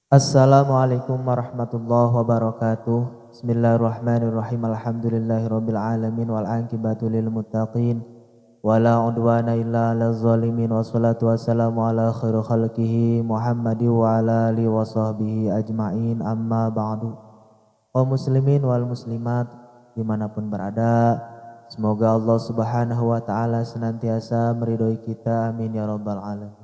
Assalamualaikum warahmatullahi wabarakatuh. Bismillahirrahmanirrahim. Alhamdulillahirabbil alamin wal aqibatu lil muttaqin wala udwana illa 'alal zalimin wassalatu wassalamu ala khairil khalqihi Muhammadin wa ala alihi wa sahbihi ajmain amma ba'du. Kaum muslimin wal muslimat dimanapun berada, semoga Allah Subhanahu wa taala senantiasa meridhoi kita, amin ya rabbal alamin.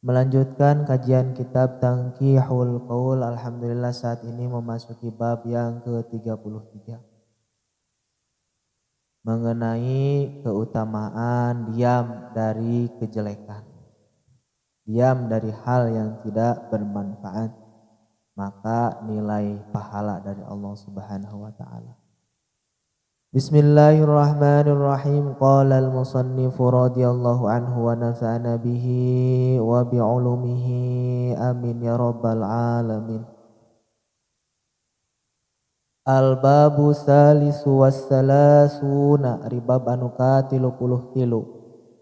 Melanjutkan kajian kitab Tangkihul Qaul. Alhamdulillah saat ini memasuki bab yang ke-33 mengenai keutamaan diam dari kejelekan, diam dari hal yang tidak bermanfaat, maka nilai pahala dari Allah Subhanahu wa taala. Bismillahirrahmanirrahim. Qala al-musannifu radhiyallahu anhu wa nafa'ana bihi wa bi'ulumihi amin ya rabbal alamin. Al-babu salisu wassalasuna ribab anu katilu puluh tilu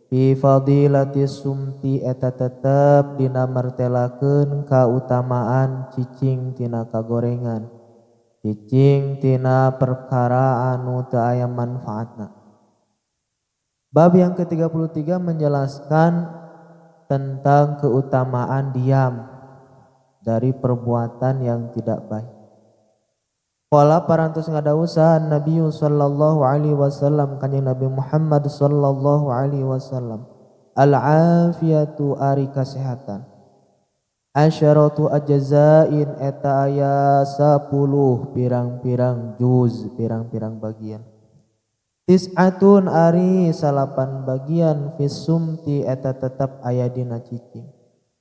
fi fadilati sumti eta tetep dina martelakeun kautamaan cicing tina kagorengan, cicing tina perkara anu teu aya manfaatna. Bab yang ke-33 menjelaskan tentang keutamaan diam dari perbuatan yang tidak baik. Qala parantos ngadawusan Nabi sallallahu alaihi wasallam, kanjeng Nabi Muhammad sallallahu alaihi wasallam, al-afiyatu ari kasehatan, asyaratu ajzain eta aya 10 pirang-pirang juz, pirang-pirang bagian. Tis'atun ari 8 bagian, fisumti eta tetep aya dina cicing.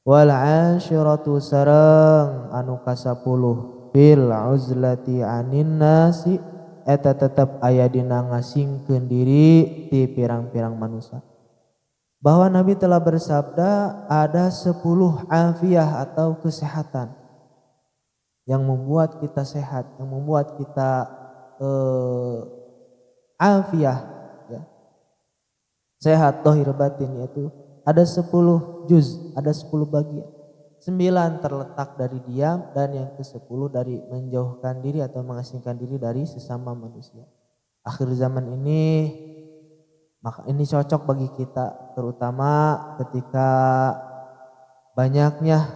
Wal asyaratu sareng anu ka-10 fil uzlati anin nasi eta tetep aya dina ngasingkeun diri ti pirang-pirang manusia. Bahwa Nabi telah bersabda ada 10 afiah atau kesehatan yang membuat kita sehat, yang membuat kita afiah, ya, sehat dohir batin, yaitu ada 10 juz, ada 10 bagian. 9 terletak dari diam dan yang ke-10 dari menjauhkan diri atau mengasingkan diri dari sesama manusia. Akhir zaman ini, maka ini cocok bagi kita, terutama ketika banyaknya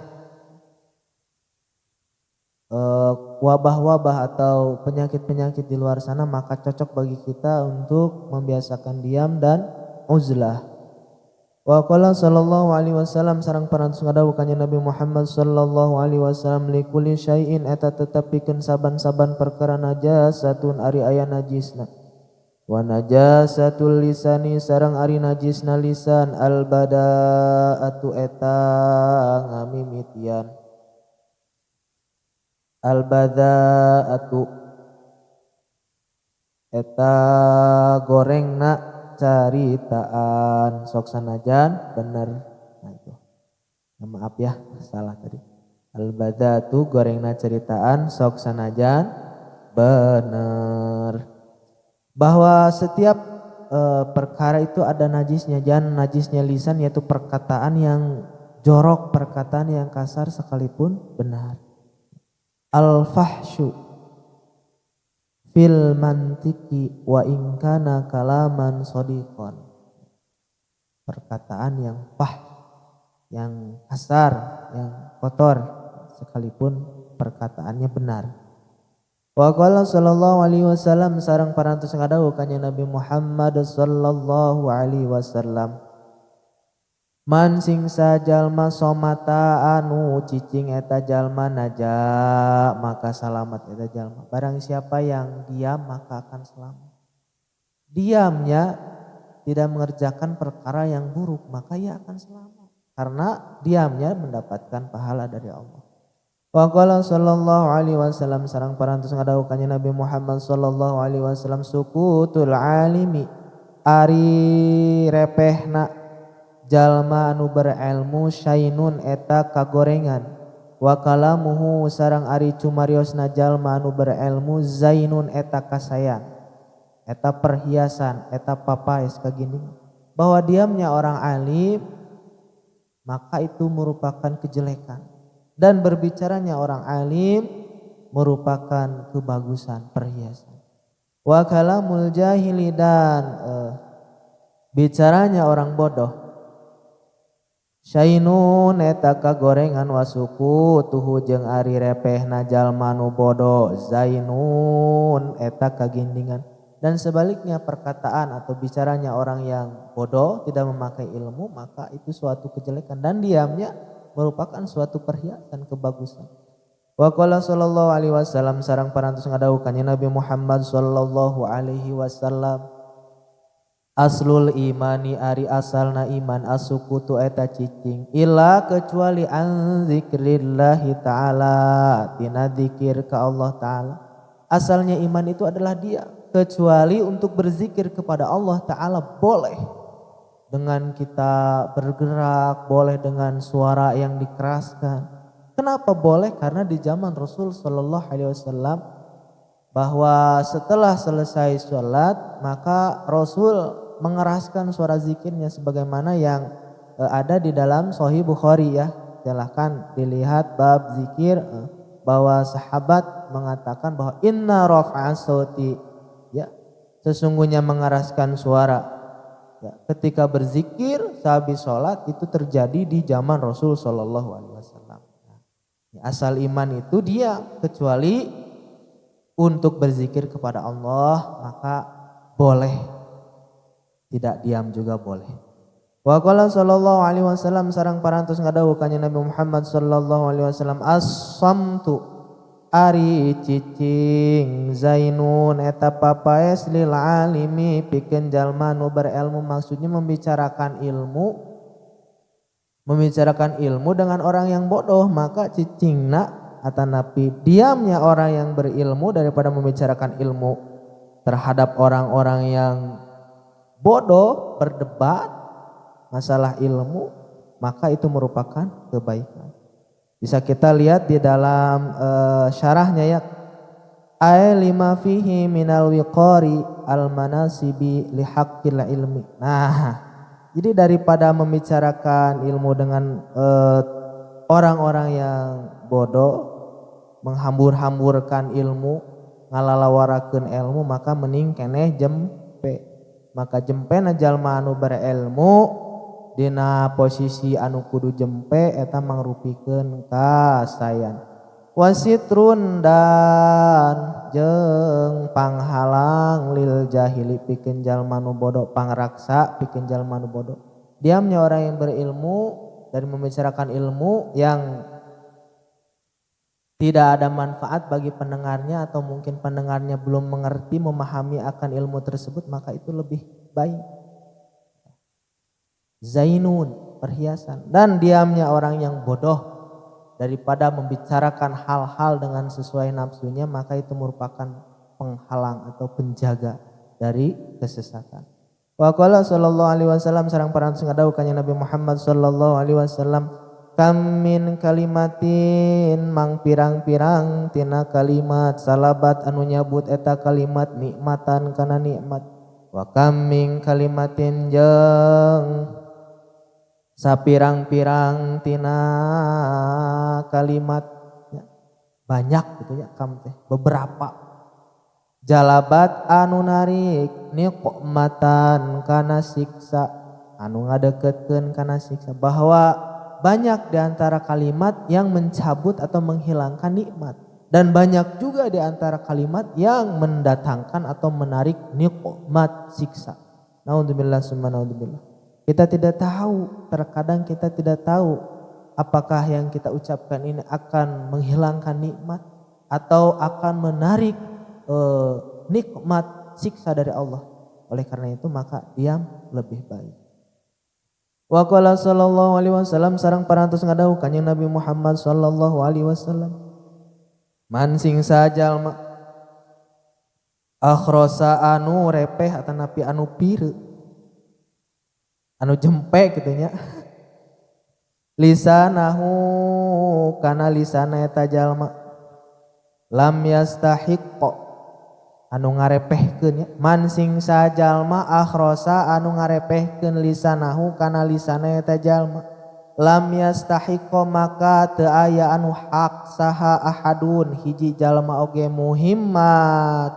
wabah-wabah atau penyakit-penyakit di luar sana, maka cocok bagi kita untuk membiasakan diam dan uzlah. Wa qala sallallahu alaihi wasallam, sareng parantos ngadawuh kanjeng Nabi Muhammad sallallahu alaihi wasallam, likulli syai'in eta tetep pikeun saban-saban perkara najasatun ari aya najisna. Wa najasatul lisani sareng ari najisna lisan, al bada'atu eta ngamimitian, al bada'atu eta gorengna caritaan, sok sanajan bener. Nah itu, maaf ya salah tadi. Al bada'atu gorengna ceritaan, sok sanajan bener. Bahwa setiap perkara itu ada najisnya. Jangan najisnya lisan, yaitu perkataan yang jorok, perkataan yang kasar sekalipun benar. Al-fahsyu fil mantiki wa ingkana kalaman sodiqon, perkataan yang yang kasar, yang kotor, sekalipun perkataannya benar. Wa qala sallallahu alaihi wasallam, sareng parantos ngadawuh kanjeng Nabi Muhammad sallallahu alaihi wasallam, man singsa jalma somata anu cicing eta jalma naja maka selamat eta jalma. Barang siapa yang diam maka akan selamat. Diamnya tidak mengerjakan perkara yang buruk, maka ia akan selamat, karena diamnya mendapatkan pahala dari Allah. Wa qala sallallahu alaihi wasallam, sareng parantos ngadawuh kanjeng Nabi Muhammad sallallahu alaihi wasallam, sukutul alimi ari repehna jalma anu berilmu, syainun eta kagorengan, wa kalamuhu sareng ari cumariosna jalma anu berilmu, zainun eta kasayan, eta perhiasan, eta papaes kagini. Bahwa diamnya orang alim maka itu merupakan kejelekan. dan berbicaranya orang alim merupakan kebagusan perhiasan. Wa kalamul jahili dan bicaranya orang bodoh syainun eta kagorengan wasuku tuhu jeung ari repehna jalma nu bodoh zainun eta kagindingan. Dan sebaliknya perkataan atau bicaranya orang yang bodoh tidak memakai ilmu maka itu suatu kejelekan dan diamnya merupakan suatu perhiasan kebagusan. Wa qala sallallahu alaihi wasallam sareng parantos ngadawuh Nabi Muhammad sallallahu alaihi wasallam aslul imani ari asalna iman asukutu eta cicing illa kecuali an zikrillahi ta'ala tina zikir ka Allah ta'ala. Asalnya iman itu adalah dia, kecuali untuk berzikir kepada Allah ta'ala boleh dengan kita bergerak, boleh dengan suara yang dikeraskan. Kenapa boleh? Karena di zaman Rasul sallallahu alaihi wasallam bahwa setelah selesai sholat maka Rasul mengeraskan suara zikirnya sebagaimana yang ada di dalam Sahih Bukhari ya. Silahkan dilihat bab zikir bahwa sahabat mengatakan bahwa inna raf'as sauti ya, sesungguhnya mengeraskan suara ya, ketika berzikir sehabis sholat itu terjadi di zaman Rasul sallallahu alaihi wasallam. Asal iman itu dia kecuali untuk berzikir kepada Allah maka boleh, tidak diam juga boleh. Wa qala sallallahu alaihi wasallam sareng parantos ngadawuh ka Nabi Muhammad sallallahu alaihi wasallam as-samtu ari cicing zainun eta papaes lil alimi pikeun jalma nu berilmu, maksudnya membicarakan ilmu dengan orang yang bodoh maka cicingna atanapi diamnya orang yang berilmu daripada membicarakan ilmu terhadap orang-orang yang bodoh berdebat masalah ilmu maka itu merupakan kebaikan. Bisa kita lihat di dalam syarahnya ya ay lima fihi minal wiqari al manasibi li haqqil ilmi. Nah, jadi daripada membicarakan ilmu dengan orang-orang yang bodoh, menghambur-hamburkan ilmu, ngalalawarakeun ilmu maka mending keneh jempe. Maka jempena jalma anu berilmu dina posisi anu kudu jempe eta mangrupikeun kasayan. Wasitrun dan jeung panghalang lil jahili pikeun jalma nu bodoh, pangraksa pikeun jalma nu bodoh. Diamnya orang yang berilmu dari membicarakan ilmu yang tidak ada manfaat bagi pendengarnya atau mungkin pendengarnya belum mengerti memahami akan ilmu tersebut maka itu lebih baik. Zainun perhiasan dan diamnya orang yang bodoh daripada membicarakan hal-hal dengan sesuai nafsunya maka itu merupakan penghalang atau penjaga dari kesesatan. Wa qala sallallahu alaihi wasallam sareng parantos ngadawuh ka Nabi Muhammad sallallahu alaihi wasallam kam min kalimatin mang pirang-pirang tina kalimat salabat anu nyabut eta kalimat nikmatan kana nikmat wa kam min kalimatin jeung sapirang-pirang tina kalimat ya, banyak gitu ya kam teh beberapa jalabat anu narik nikmatan kana siksa anu ngadeukeutkeun kana siksa, bahwa banyak di antara kalimat yang mencabut atau menghilangkan nikmat dan banyak juga di antara kalimat yang mendatangkan atau menarik nikmat siksa. Naudzubillah summa naudzubillah. Kita tidak tahu, terkadang kita tidak tahu apakah yang kita ucapkan ini akan menghilangkan nikmat atau akan menarik nikmat siksa dari Allah. Oleh karena itu maka diam lebih baik. Wa qala sallallahu alaihi wasallam sareng parantos ngadawuh ka Nabi Muhammad sallallahu alaihi wasallam man sing sajalma akhrosa anu repeh atanapi anu pireu anu jempe gitu nya lisanahu kana lisana eta jalma lam yastahiqqa anu ngarepehkeun ya man sing sajalma akhrosa anu ngarepehkeun lisanahu kana lisana eta jalma lam yastahiqo maka teu aya anu hak saha ahadun hiji jalma oge muhimma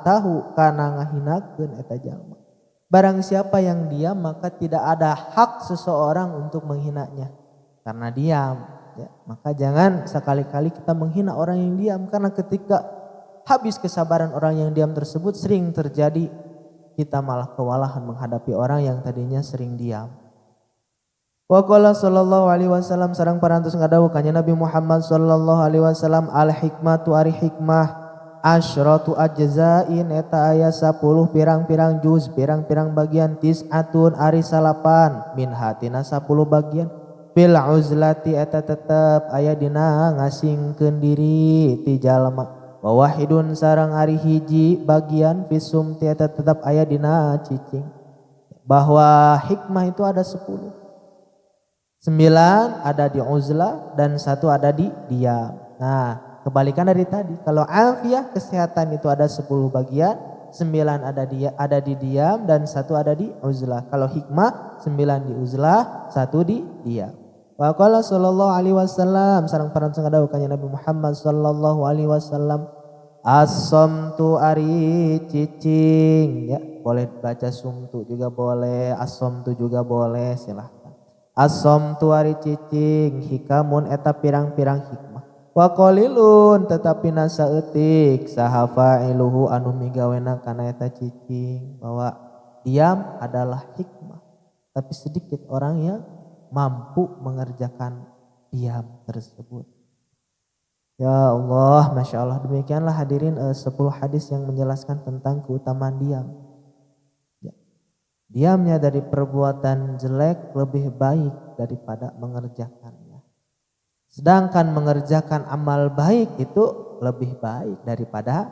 tahu kana ngahinakeun eta jalma. Barang siapa yang diam maka tidak ada hak seseorang untuk menghinanya karena diam. Ya, maka jangan sekali-kali kita menghina orang yang diam karena ketika habis kesabaran orang yang diam tersebut sering terjadi kita malah kewalahan menghadapi orang yang tadinya sering diam. Wa qala sallallahu alaihi wasallam sareng parantos ngadawuh ka Nabi Muhammad sallallahu alaihi wasallam al hikmatu ari hikmah asyratu ajzain eta aya 10 pirang-pirang juz pirang-pirang bagian tis'atun ari salapan min hatina 10 bagian bil uzlati eta tetep aya dina ngasingkeun diri ti jalma wa wahidun sareng ari hiji bagian fisum ti eta tetep aya dina cicing bahwa hikmah itu ada 10. 9 ada di uzlah dan 1 ada di diam. Nah, kebalikan dari tadi. Kalau afiah kesehatan itu ada 10 bagian, 9 ada di diam dan 1 ada di uzlah. Kalau hikmah 9 di uzlah, 1 di diam. Wa qala sallallahu alaihi wasallam sareng parantos ngadawuh ka Nabi Muhammad sallallahu alaihi wasallam as-samtu ari cicing ya, boleh baca sumtu juga boleh, as-samtu juga boleh, silahkan. As-samtu ari cicing hikamun eta pirang-pirang hikmah. Wa qalilun tetapi nasa eutik saha fa'iluhu anu migawena kana eta cicing, bahwa diam adalah hikmah. Tapi sedikit orang yang mampu mengerjakan diam tersebut. Ya Allah, Masya Allah, demikianlah hadirin 10 hadis yang menjelaskan tentang keutamaan diam. Ya. Diamnya dari perbuatan jelek lebih baik daripada mengerjakannya. Sedangkan mengerjakan amal baik itu lebih baik daripada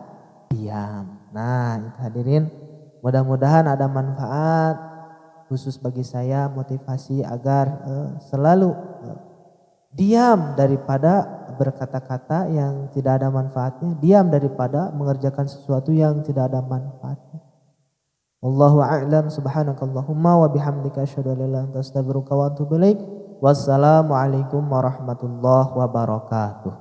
diam. Nah, hadirin, mudah-mudahan ada manfaat khusus bagi saya, motivasi agar selalu diam daripada berkata-kata yang tidak ada manfaatnya, diam daripada mengerjakan sesuatu yang tidak ada manfaatnya. Wallahu a'lam, subhanakallahumma wa bihamdika asyhadu an la ilaha illa anta astaghfiruka wa atubu ilaik. Wassalamualaikum warahmatullahi wabarakatuh.